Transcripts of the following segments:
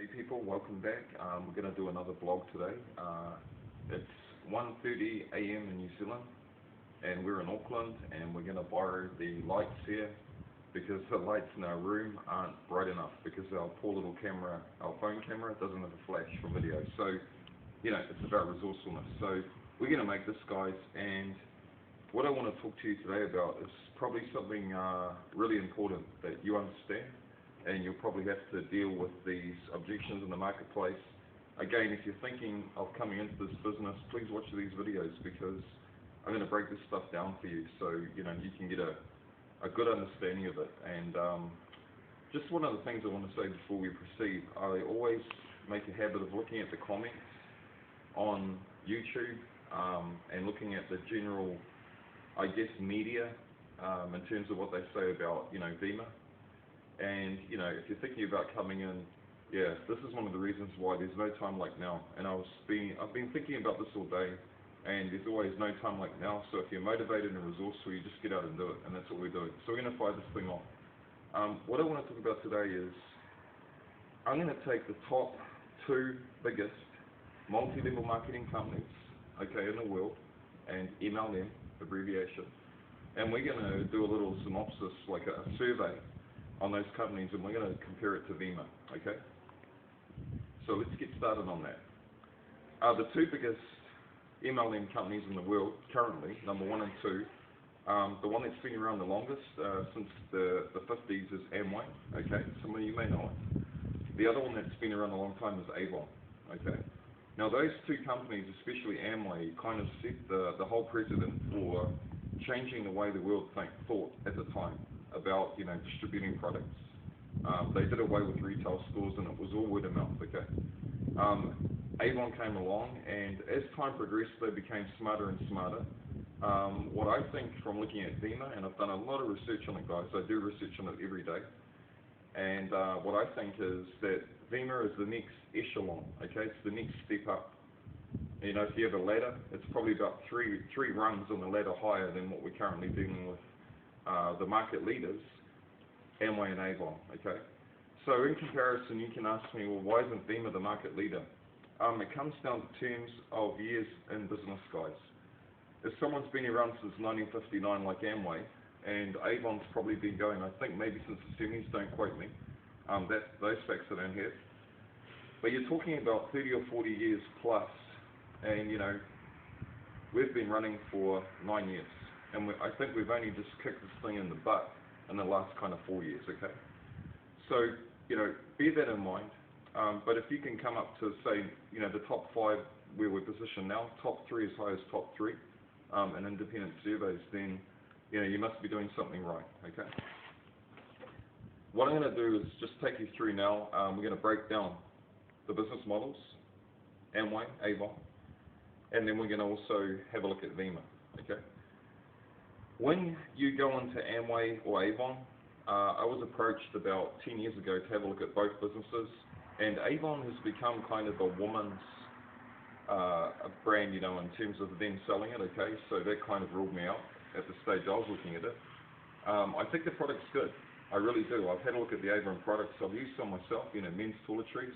Hey people, welcome back. We're going to do another vlog today. It's 1:30 AM in New Zealand and we're in Auckland, and we're going to borrow the lights here because the lights in our room aren't bright enough because our poor little camera, our phone camera, doesn't have a flash for video. So, it's about resourcefulness. So we're going to make this, guys, and what I want to talk to you today about is probably something really important that you understand, and you'll probably have to deal with these objections in the marketplace. Again, if you're thinking of coming into this business, please watch these videos because I'm going to break this stuff down for you so you can get a good understanding of it. And just one of the things I want to say before we proceed, I always make a habit of looking at the comments on YouTube and looking at the general, media in terms of what they say about, Vemma. And, if you're thinking about coming in, this is one of the reasons why there's no time like now. And I've been thinking about this all day, and there's always no time like now. So if you're motivated and resourceful, you just get out and do it, and that's what we're doing. So we're going to fire this thing off. What I want to talk about today is I'm going to take the top 2 biggest multi-level marketing companies, in the world, and MLM abbreviation, and we're going to do a little synopsis, like a survey on those companies, and we're going to compare it to Vemma. Okay, so let's get started on that. The 2 biggest MLM companies in the world currently, number 1 and 2, the one that's been around the longest since the 50s is Amway. Okay, some of you may know it. The other one that's been around a long time is Avon. Okay, now those 2 companies, especially Amway, kind of set the whole precedent for changing the way the world thought at the time about distributing products. They did away with retail stores, and it was all word of mouth. Okay, Avon came along, and as time progressed, they became smarter and smarter. What I think from looking at Vemma, and I've done a lot of research on it, guys. I do research on it every day. And what I think is that Vemma is the next echelon, it's the next step up. If you have a ladder, it's probably about three rungs on the ladder higher than what we're currently dealing with the market leaders, Amway and Avon. Okay, so in comparison, you can ask me, well, why isn't Vemma the market leader? It comes down to terms of years in business, guys. If someone's been around since 1959 like Amway, and Avon's probably been going, I think maybe since the 70s, don't quote me, those facts I don't have. But you're talking about 30 or 40 years plus, and we've been running for 9 years, and I think we've only just kicked this thing in the butt in the last kind of 4 years, okay? So, bear that in mind, but if you can come up to, say, the top 5 where we're positioned now, top 3 as high as top 3 in independent surveys, then you must be doing something right. Okay. What I'm going to do is just take you through now. We're going to break down the business models, Amway, Avon, and then we're going to also have a look at Vemma. Okay. When you go into Amway or Avon, I was approached about 10 years ago to have a look at both businesses, and Avon has become kind of a woman's brand, in terms of them selling it. Okay, so that kind of ruled me out at the stage I was looking at it. I think the product's good. I really do. I've had a look at the Avon products. I've used some myself, men's toiletries.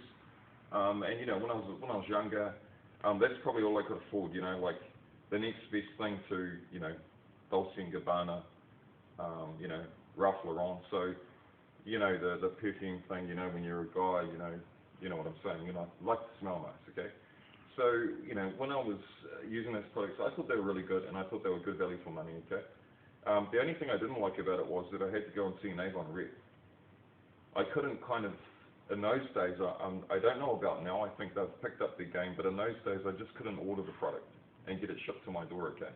And when I was younger, that's probably all I could afford. Like the next best thing to Dolce & Gabbana, Ralph Lauren. So the perfume thing. When you're a guy, you know what I'm saying. I like to smell nice. Okay. So, when I was using those products, I thought they were really good, and I thought they were good value for money, okay? The only thing I didn't like about it was that I had to go and see an Avon rep. I couldn't in those days, I don't know about now, I think they've picked up their game, but in those days, I just couldn't order the product and get it shipped to my door, okay?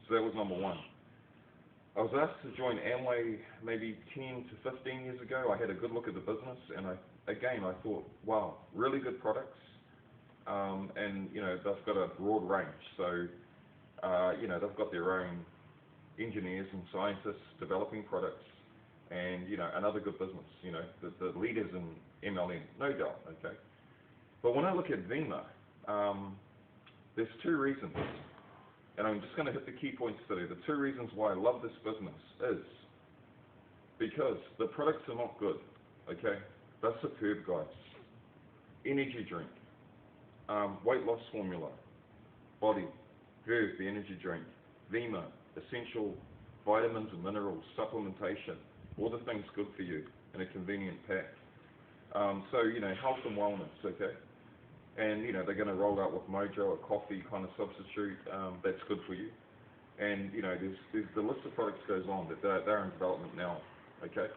So that was number 1. I was asked to join Amway maybe 10 to 15 years ago. I had a good look at the business, and I thought, wow, really good products. And they've got a broad range, so they've got their own engineers and scientists developing products, and another good business, the leaders in MLM, no doubt. Okay, but when I look at Vemma, there's 2 reasons, and I'm just going to hit the key points today. The 2 reasons why I love this business is because the products are not good. Okay, they're superb, guys. energy drink, weight loss formula, body, Verve, the energy drink, Vemma, essential vitamins and minerals, supplementation, all the things good for you in a convenient pack. So, health and wellness, okay? And, they're going to roll out with Mojo, a coffee kind of substitute that's good for you. And, there's the list of products goes on, that they're in development now, okay?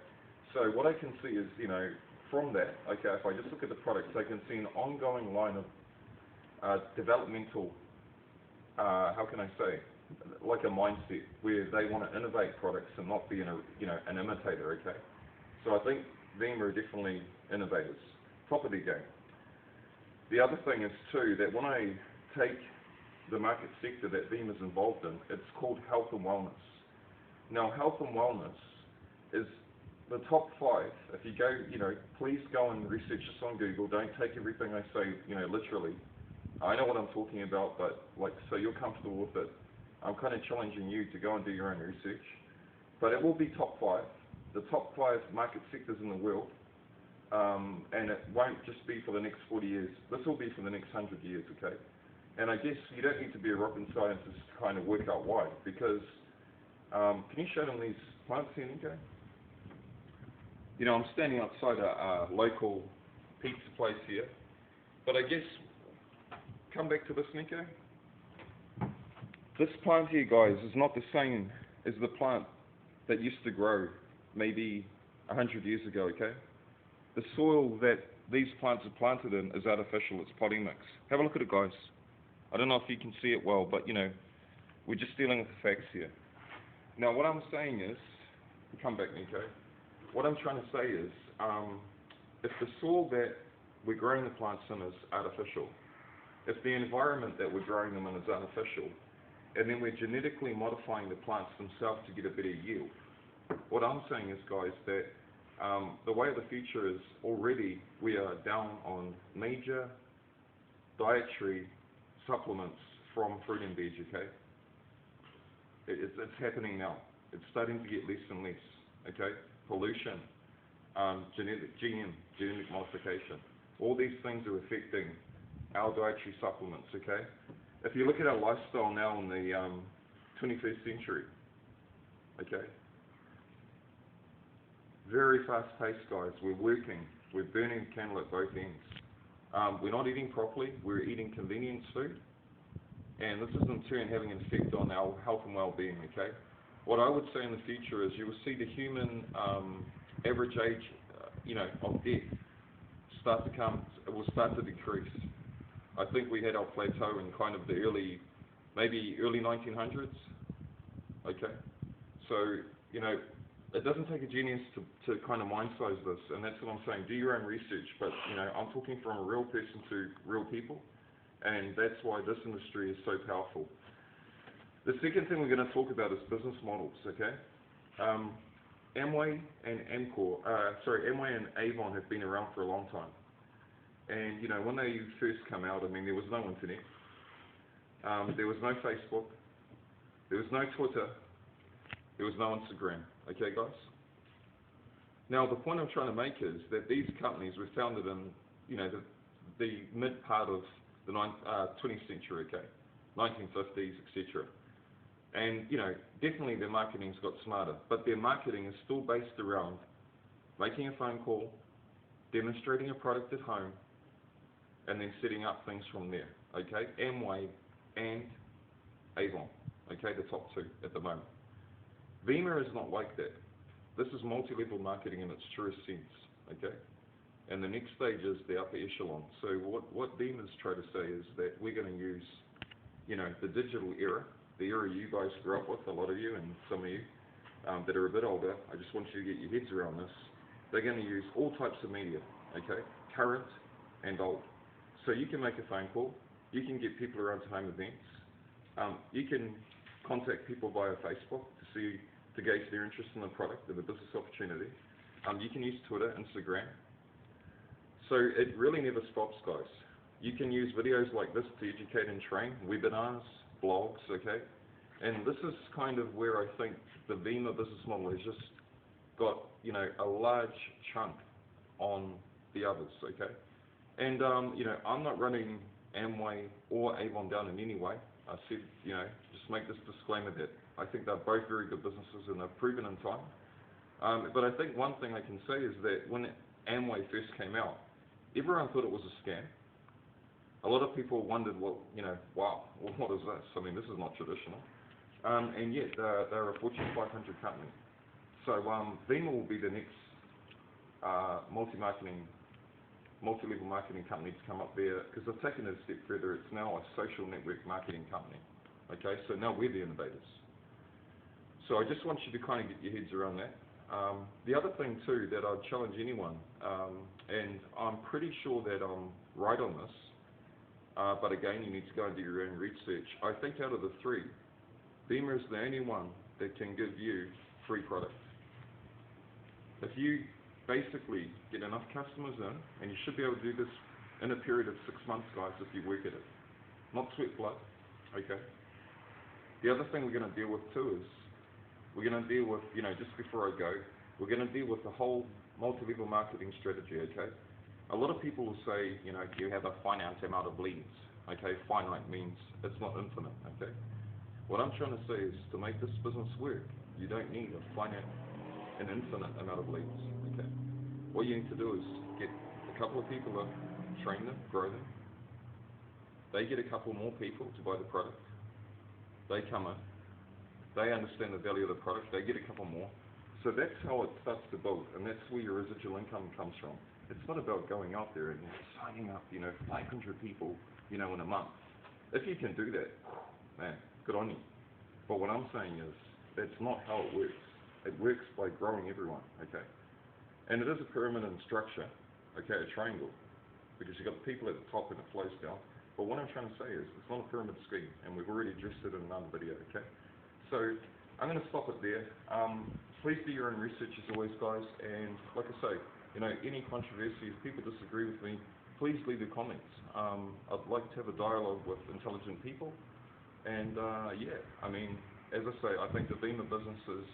So what I can see is, from that, okay, if I just look at the products, I can see an ongoing line of developmental, how can I say, like a mindset where they want to innovate products and not be an imitator, okay? So I think Vemma are definitely innovators, top of their game. The other thing is too that when I take the market sector that Vemma is involved in, it's called health and wellness. Now, health and wellness is the top 5. If you go, please go and research this on Google. Don't take everything I say, literally. I know what I'm talking about, but so you're comfortable with it. I'm kind of challenging you to go and do your own research. But it will be top 5, the top 5 market sectors in the world. And it won't just be for the next 40 years. This will be for the next 100 years, okay? And I guess you don't need to be a rocket scientist to kind of work out why. Because, can you show them these plants here, Nico? I'm standing outside a local pizza place here. But I guess, come back to this, Nico. This plant here, guys, is not the same as the plant that used to grow maybe 100 years ago, okay? The soil that these plants are planted in is artificial, it's potting mix. Have a look at it, guys. I don't know if you can see it well, but we're just dealing with the facts here. Now, what I'm saying is, come back, Nico. What I'm trying to say is, if the soil that we're growing the plants in is artificial, if the environment that we're growing them in is artificial, and then we're genetically modifying the plants themselves to get a better yield, what I'm saying is, guys, that the way of the future is already we are down on major dietary supplements from fruit and veg, okay? It's happening now. It's starting to get less and less, okay? Pollution, genetic modification. All these things are affecting our dietary supplements, okay? If you look at our lifestyle now in the 21st century, okay? Very fast paced, guys. We're working. We're burning the candle at both ends. We're not eating properly. We're eating convenience food. And this is in turn having an effect on our health and well-being, okay? What I would say in the future is you will see the human average age, of death it will start to decrease. I think we had our plateau in kind of the early 1900s, okay? So, it doesn't take a genius to kind of mind-size this, and that's what I'm saying. Do your own research, but, I'm talking from a real person to real people, and that's why this industry is so powerful. The second thing we're going to talk about is business models, okay? Amway and Amway and Avon have been around for a long time. And, when they first come out, there was no internet. There was no Facebook. There was no Twitter. There was no Instagram. Okay, guys? Now, the point I'm trying to make is that these companies were founded in, the mid part of the 20th century, okay? 1950s, etc. And, definitely their marketing's got smarter, but their marketing is still based around making a phone call, demonstrating a product at home, and then setting up things from there, okay? Amway and Avon, okay, the top 2 at the moment. Vemma is not like that. This is multi-level marketing in its truest sense, okay? And the next stage is the upper echelon. So what Vemma's trying to say is that we're going to use, the digital era, the era you guys grew up with, a lot of you and some of you that are a bit older. I just want you to get your heads around this. They're going to use all types of media, okay? Current and old. So you can make a phone call. You can get people around to home events. You can contact people via Facebook to gauge their interest in the product or the business opportunity. You can use Twitter, Instagram. So it really never stops, guys. You can use videos like this to educate and train, webinars, blogs, okay? And this is kind of where I think the Vemma business model has just got, a large chunk on the others, okay? And, I'm not running Amway or Avon down in any way. I said, just make this disclaimer that I think they're both very good businesses and they've proven in time. But I think one thing I can say is that when Amway first came out, everyone thought it was a scam. A lot of people wondered, wow, what is this? I mean, this is not traditional. And yet, they're a Fortune 500 company. So Vemma will be the next multi-level marketing company to come up there, because they've taken it a step further. It's now a social network marketing company. Okay, so now we're the innovators. So I just want you to kind of get your heads around that. The other thing too that I'd challenge anyone, and I'm pretty sure that I'm right on this, but again, you need to go and do your own research. I think out of the three, Vemma is the only one that can give you free product. If you basically get enough customers in, and you should be able to do this in a period of 6 months, guys, if you work at it. Not sweat blood, okay? The other thing we're going to deal with too is, we're going to deal with, just before I go, we're going to deal with the whole multi-level marketing strategy, okay? A lot of people will say, you have a finite amount of leads, okay? Finite means it's not infinite, okay? What I'm trying to say is, to make this business work, you don't need an infinite amount of leads, okay? What you need to do is get a couple of people in, train them, grow them. They get a couple more people to buy the product. They come in. They understand the value of the product. They get a couple more. So that's how it starts to build, and that's where your residual income comes from. It's not about going out there and signing up, 500 people, in a month. If you can do that, man, good on you. But what I'm saying is, that's not how it works. It works by growing everyone, okay? And it is a pyramid in structure, okay, a triangle, because you've got the people at the top and it flows down. But what I'm trying to say is, it's not a pyramid scheme, and we've already addressed it in another video, okay? So, I'm going to stop it there. Please do your own research as always, guys, and like I say, any controversy, if people disagree with me, please leave your comments. I'd like to have a dialogue with intelligent people, and as I say, I think the Vemma business is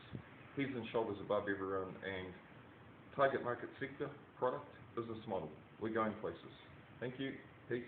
heads and shoulders above everyone, and target market sector, product, business model. We're going places. Thank you. Peace.